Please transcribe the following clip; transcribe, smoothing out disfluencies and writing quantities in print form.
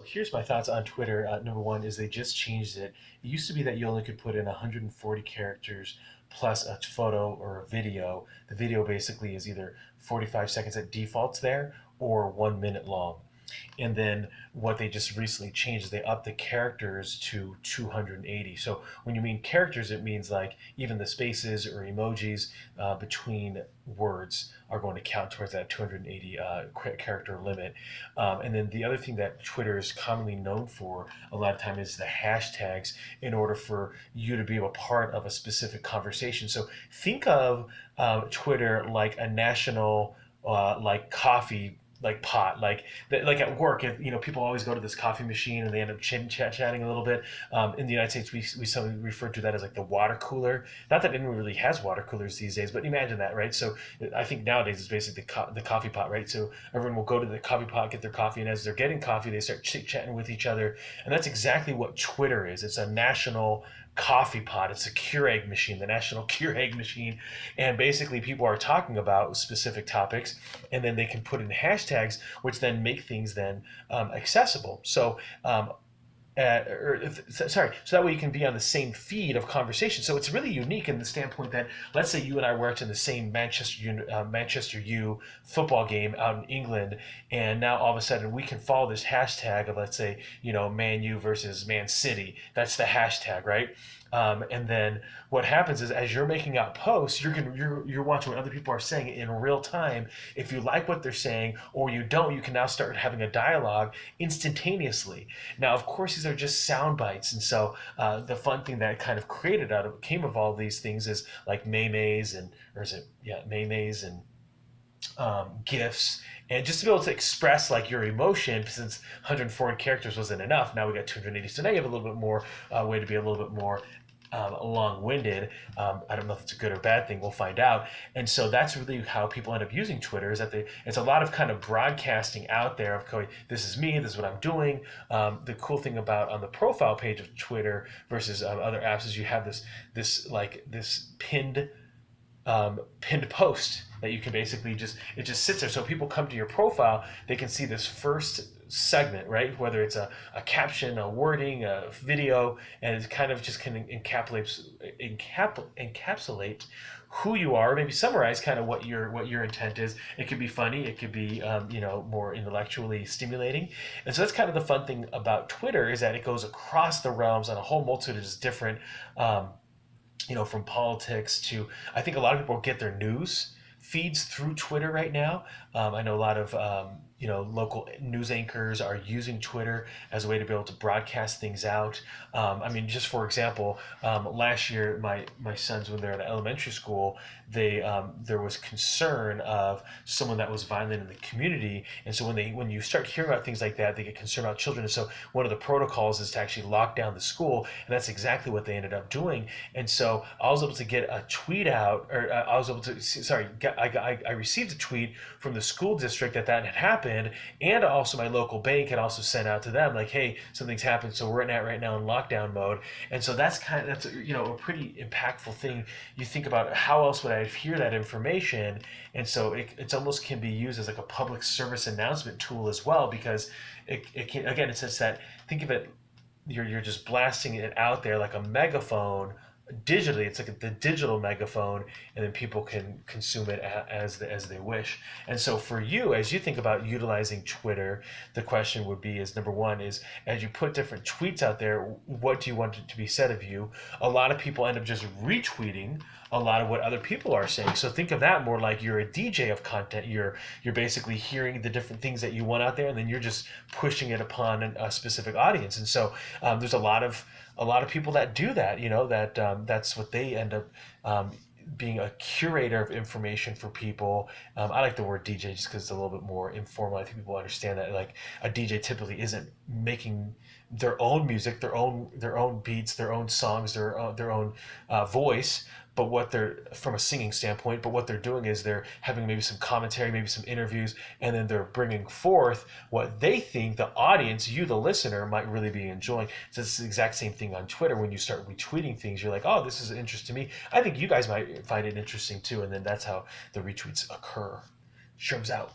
Here's my thoughts on Twitter. Number one is they just changed it. It used to be that you only could put in 140 characters plus a photo or a video. The video basically is either 45 seconds at defaults there or 1 minute long. And then what they just recently changed is they upped the characters to 280. So when you mean characters, it means like even the spaces or emojis between words are going to count towards that 280 character limit. And then the other thing that Twitter is commonly known for a lot of time is the hashtags in order for you to be a part of a specific conversation. So think of Twitter like a national like coffee like pot like at work if, people always go to this coffee machine and they end up chatting a little bit. In the United States we something refer to that as like the water cooler. Not that anyone really has water coolers these days, but imagine that, right? So I think nowadays it's basically the coffee pot, right? So everyone will go to the coffee pot, get their coffee, and as they're getting coffee they start chit chatting with each other. And that's exactly what Twitter is. It's a national coffee pot. It's a Keurig machine, the national Keurig machine. And basically people are talking about specific topics, and then they can put in hashtags, which then make things then accessible. So that way you can be on the same feed of conversation. So it's really unique in the standpoint that, let's say you and I worked in the same Manchester U football game out in England, and now all of a sudden we can follow this hashtag of, let's say, Man U versus Man City. That's the hashtag, right? And then what happens is, as you're making out posts, you're watching what other people are saying in real time. If you like what they're saying or you don't, you can now start having a dialogue instantaneously. Now, of course, these are just sound bites, and so the fun thing that kind of came of all these things is like memes and or is it yeah memes and gifs, and just to be able to express like your emotion, since 140 characters wasn't enough. Now we got 280, so now you have a little bit more way to be a little bit more long-winded. I don't know if it's a good or bad thing. We'll find out. And so that's really how people end up using Twitter. Is that it's a lot of kind of broadcasting out there of going, this is me, this is what I'm doing. The cool thing about on the profile page of Twitter versus other apps is you have this pinned post that you can basically just sits there. So people come to your profile, they can see this first segment, right? Whether it's a caption, a wording, a video, and it kind of just can encapsulate who you are, maybe summarize kind of what your intent is. It could be funny, it could be more intellectually stimulating. And so that's kind of the fun thing about Twitter, is that it goes across the realms on a whole multitude of different from politics to, I think a lot of people get their news feeds through Twitter right now. I know a lot of local news anchors are using Twitter as a way to be able to broadcast things out. I mean, just for example, last year my sons, when they're at elementary school, there was concern of someone that was violent in the community, and so when you start hearing about things like that, they get concerned about children. And so one of the protocols is to actually lock down the school, and that's exactly what they ended up doing. And so I was able to get a tweet out, or I was able to, sorry, I received a tweet from the school district that had happened, and also my local bank had also sent out to them like, hey, something's happened, so we're right now in lockdown mode. And so that's a pretty impactful thing. You think about how else would I hear that information, and so it's almost can be used as like a public service announcement tool as well, because it can, again, it's just that, think of it, you're just blasting it out there like a megaphone digitally. It's like the digital megaphone, and then people can consume it as they wish. And so for you, as you think about utilizing Twitter, the question would be, is number one is, as you put different tweets out there, what do you want it to be said of you? A lot of people end up just retweeting a lot of what other people are saying. So think of that more like you're a DJ of content. You're basically hearing the different things that you want out there, and then you're just pushing it upon a specific audience. And so there's a lot of people that do that. That's what they end up being, a curator of information for people. I like the word DJ just because it's a little bit more informal. I think people understand that like a DJ typically isn't making their own music, their own beats, their own songs, their own voice, but what they're, from a singing standpoint, but what they're doing is they're having maybe some commentary, maybe some interviews, and then they're bringing forth what they think the audience, you the listener, might really be enjoying. So it's the exact same thing on Twitter. When you start retweeting things, you're like, oh, this is of interest to me, I think you guys might find it interesting too, and then that's how the retweets occur. Sherm's out.